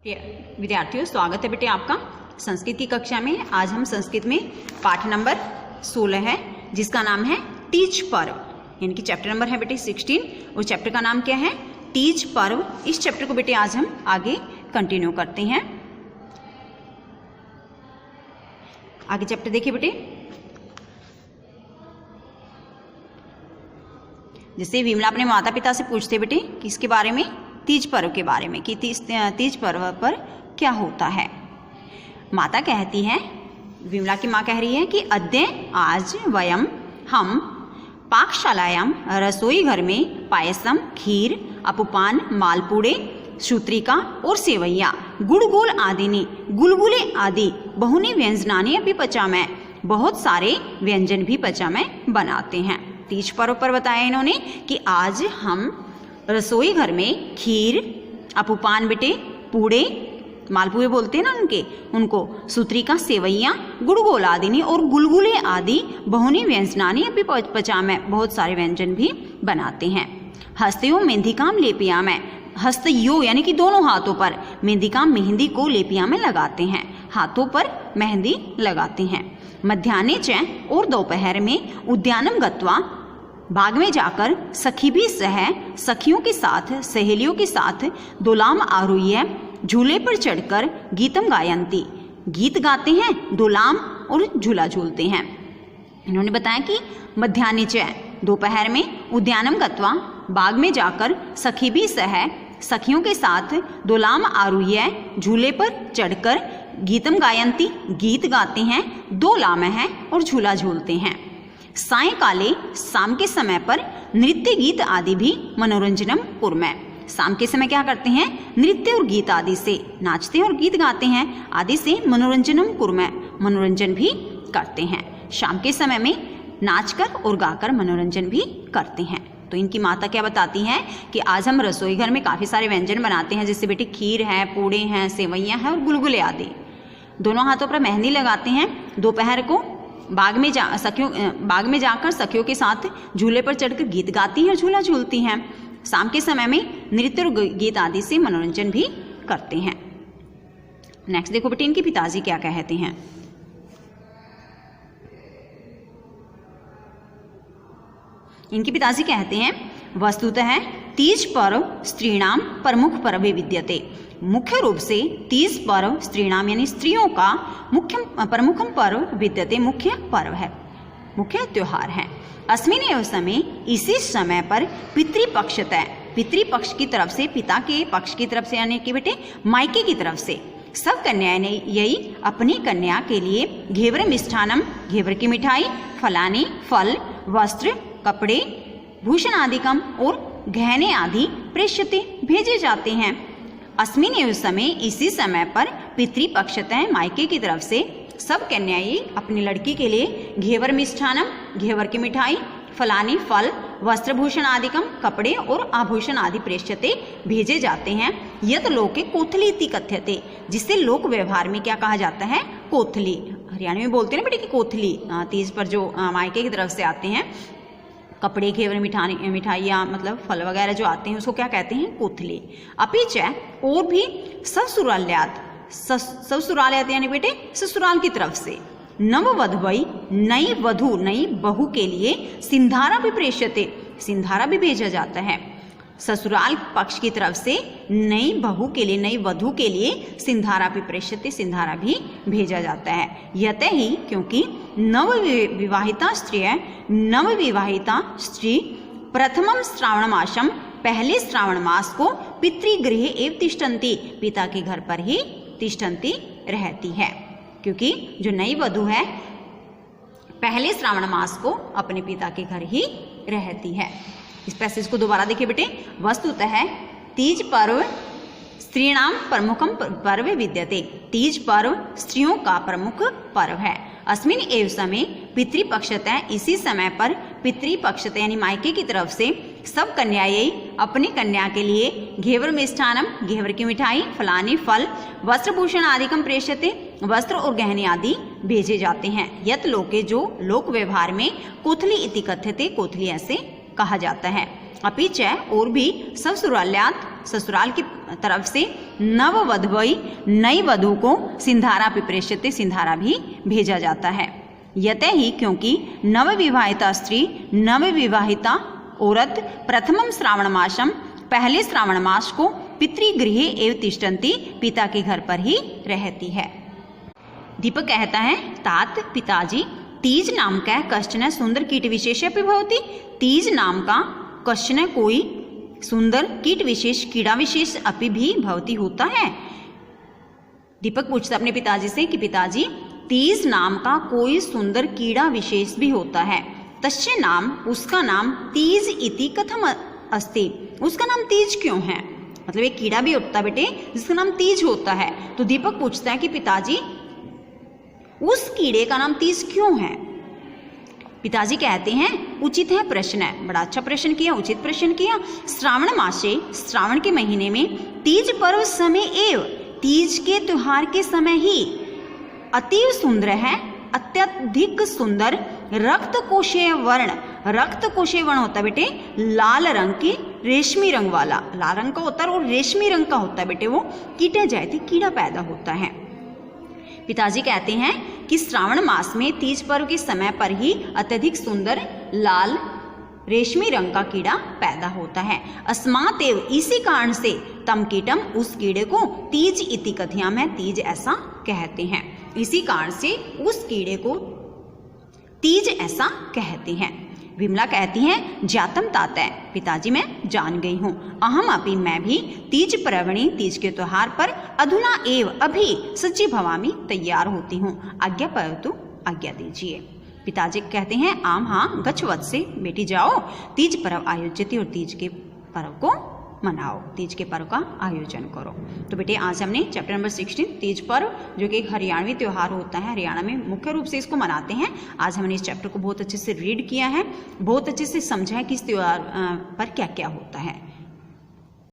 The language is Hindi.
विद्यार्थियों, स्वागत है बेटे आपका संस्कृत की कक्षा में। आज हम संस्कृत में पाठ नंबर 16 है जिसका नाम है तीज पर्व, यानी कि चैप्टर नंबर है बेटे 16 और चैप्टर का नाम क्या है? तीज पर्व। इस चैप्टर को बेटे आज हम आगे कंटिन्यू करते हैं। आगे चैप्टर देखिए बेटे। जैसे विमला अपने माता पिता से पूछते बेटे किसके बारे में? तीज पर्व के बारे में, कि तीज पर्व पर क्या होता है। माता कहती है, विमला की माँ कह रही है कि अद्य आज वयम हम पाकशालायाम रसोई घर में पायसम, खीर, अपुपान, मालपूड़े, सूत्रिका और सेवैया, गुड़गुल आदिनी, गुलगुले आदि बहुनी व्यंजनानी अपनी पचामय, बहुत सारे व्यंजन भी पचामय बनाते हैं। तीज पर्व पर बताया इन्होंने कि आज हम रसोई घर में खीर, अपुपान बेटे, पूड़े, मालपुए बोलते हैं ना उनको, सूत्रिका, सेवैया, गुड़गोल आदि और गुलगुले आदि बहुनी व्यंजनानी अपनी पचामय, बहुत सारे व्यंजन भी बनाते हैं। हस्तयो मेहंदीकाम लेपियामय, हस्तयो यानी कि दोनों हाथों पर, मेहंदीकाम मेहंदी को लेपिया में लगाते हैं, हाथों पर मेहंदी लगाते हैं। मध्याह्ने च और दोपहर में उद्यानम गत्वा, बाग में जाकर सखी भी सखियों के साथ, सहेलियों के साथ दोलाम आरूह्य, झूले पर चढ़कर गीतम गायंती, गीत गाते हैं, दोलाम और झूला झूलते हैं। इन्होंने बताया कि मध्याह्ने च दोपहर में, उद्यानम गत्वा बाग में जाकर, सखी भी सखियों के साथ दोलाम आरूह्य, झूले पर चढ़कर गीतम गायंती, गीत गाते हैं, दोलाम है और झूला झूलते हैं। सायंकाले शाम के समय पर नृत्य गीत आदि भी मनोरंजनम कुर्मः, शाम के समय क्या करते हैं? नृत्य और गीत आदि से नाचते और गीत गाते हैं, आदि से मनोरंजनम कुर्मः, मनोरंजन भी करते हैं। शाम के समय में नाचकर और गाकर मनोरंजन भी करते हैं। तो इनकी माता क्या बताती हैं कि आज हम रसोई घर में काफ़ी सारे व्यंजन बनाते हैं, जैसे बेटे खीर है, पूड़े हैं, सेवैयाँ हैं और गुलगुले आदि। दोनों हाथों पर मेहंदी लगाते हैं। दोपहर को बाग में जाकर सखियों के साथ झूले पर चढ़कर गीत गाती हैं और झूला झूलती हैं। शाम के समय में नृत्य और गीत आदि से मनोरंजन भी करते हैं। नेक्स्ट देखो बेटे, इनके पिताजी क्या कहते हैं। इनके पिताजी कहते हैं, वस्तुतः तीज पर्व स्त्रीणाम प्रमुख पर्व विद्यते, मुख्य रूप से तीज पर्व स्त्रीणाम यानी स्त्रियों का प्रमुख पर्व विद्यते, मुख्य पर्व है, मुख्य त्योहार है। अस्मिन एव समय, इसी समय पर पितृपक्षतः, पितृपक्ष की तरफ से, पिता के पक्ष की तरफ से यानी कि बेटे मायके की तरफ से सब कन्याएं ने यही अपनी कन्या के लिए घेवर मिष्ठानम, घेवर की मिठाई, फलानी, फल, वस्त्र, कपड़े, भूषण आदिकम और गहने आदि प्रेष्यते, भेजे जाते हैं। अस्मिन एव समय, इसी समय पर पितृपक्षतः मायके की तरफ से सब कन्याएं अपनी लड़की के लिए घेवर मिष्ठानम, घेवर की मिठाई, फलानी, फल, वस्त्रभूषण आदिकम, कपड़े और आभूषण आदि प्रेष्यते, भेजे जाते हैं। यत लोके कोथली इति कथ्यते, जिसे लोक व्यवहार में क्या कहा जाता है? कोथली। हरियाणा में बोलते हैं ना बेटे कि कोथली, तीज पर जो मायके की तरफ से आते हैं कपड़े, घेवर, मिठाइयाँ, मतलब फल वगैरह जो आते हैं उसको क्या कहते हैं? कोथली। अपिच और भी ससुराल्यात, ससुराल्यात यानी बेटे ससुराल की तरफ से, नववधवई नई वधु, नई बहू के लिए सिंधारा भी प्रेष्यते, सिंधारा भी भेजा जाता है। ससुराल पक्ष की तरफ से नई बहू के लिए, नई वधु के लिए सिंधारा भी प्रेष्यते, सिंधारा भी भेजा जाता है। यत ही क्योंकि नवविवाहिता स्त्री प्रथमम श्रावण मासम, पहले श्रावण मास को पितृगृहे एव तिष्ठन्ति, पिता के घर पर ही तिष्ठन्ति रहती है, क्योंकि जो नई वधु है पहले श्रावण मास को अपने पिता के घर ही रहती है। इस पैसेज को दोबारा देखिए बेटे। वस्तुतः तीज पर्व स्त्रीणाम प्रमुखम पर्व विद्यते, तीज पर्व स्त्रियों का प्रमुख पर्व है। अस्मिन एव समय पितृपक्षतः, इसी समय पर पितृपक्षतः यानी मायके की तरफ से सब कन्याएं अपनी कन्या के लिए घेवर मिष्ठानम, घेवर की मिठाई, फलानी, फल, वस्त्रभूषण आदिकम प्रेष्यते, वस्त्र और गहने आदि भेजे जाते हैं। यत लोके, जो लोक व्यवहार में कोथली इति कथ्यते, कोथली ऐसे कहा जाता है। अपिच और भी ससुराल्यात, ससुराल की तरफ से नववधवई नई वधु को सिंधारा पिप्रेष्यते, सिंधारा भी भेजा जाता है। यतः ही क्योंकि नवविवाहिता स्त्री, नवविवाहिता औरत प्रथमम श्रावण मासम, पहले श्रावण मास को पितृगृहे एव तिष्ठन्ति, पिता के घर पर ही रहती है। दीपक कहता है तात पिताजी तीज नाम का कश्चन सुंदर कीट विशेष अपि भवति। तीज नाम का कश्चन कोई सुंदर कीट विशेष, कीड़ा विशेष अपि भी भवति होता है। दीपक पूछता अपने पिताजी से कि पिताजी तीज नाम का कोई सुंदर कीड़ा विशेष भी होता है। तस्य नाम, उसका नाम तीज इति कथम अस्ति, उसका नाम तीज क्यों है? मतलब एक कीड़ा भी होता है बेटे जिसका नाम तीज होता है। तो दीपक पूछता है कि पिताजी उस कीड़े का नाम तीज क्यों है? पिताजी कहते हैं उचित है प्रश्न है, बड़ा अच्छा प्रश्न किया, उचित प्रश्न किया। श्रावण मासे, श्रावण के महीने में तीज पर्व समय एव, तीज के त्योहार के समय ही अतीव सुंदर है, अत्यधिक सुंदर रक्त कोशीय वर्ण, रक्त कोशीय वर्ण होता है बेटे लाल रंग की, रेशमी रंग वाला, लाल रंग का होता है और रेशमी रंग का होता है बेटे वो कीटे जायते, कीड़ा पैदा होता है। पिताजी कहते हैं कि श्रावण मास में तीज पर्व के समय पर ही अत्यधिक सुंदर लाल रेशमी रंग का कीड़ा पैदा होता है। अस्मात् एव, इसी कारण से तम कीटम, उस कीड़े को तीज इति कथयाम है, तीज ऐसा कहते हैं। इसी कारण से उस कीड़े को तीज ऐसा कहते हैं। विमला कहती हैं जातम तातय, पिताजी मैं जान गई हूँ, अहम अपि, मैं भी तीज पर्वणि, तीज के त्योहार पर अधुना एव, अभी सज्जी भवामी, तैयार होती हूँ, आज्ञा पावतु, आज्ञा दीजिए। पिताजी कहते हैं आम हाँ गच्छ वत्से, बेटी जाओ, तीज पर्व आयोजित, और तीज के पर्व को मनाओ, तीज के पर्व का आयोजन करो। तो बेटे आज हमने चैप्टर नंबर 16 तीज पर्व, जो कि एक हरियाणवी त्योहार होता है, हरियाणा में मुख्य रूप से इसको मनाते हैं, आज हमने इस चैप्टर को बहुत अच्छे से रीड किया है, बहुत अच्छे से समझा है कि इस त्योहार पर क्या क्या होता है।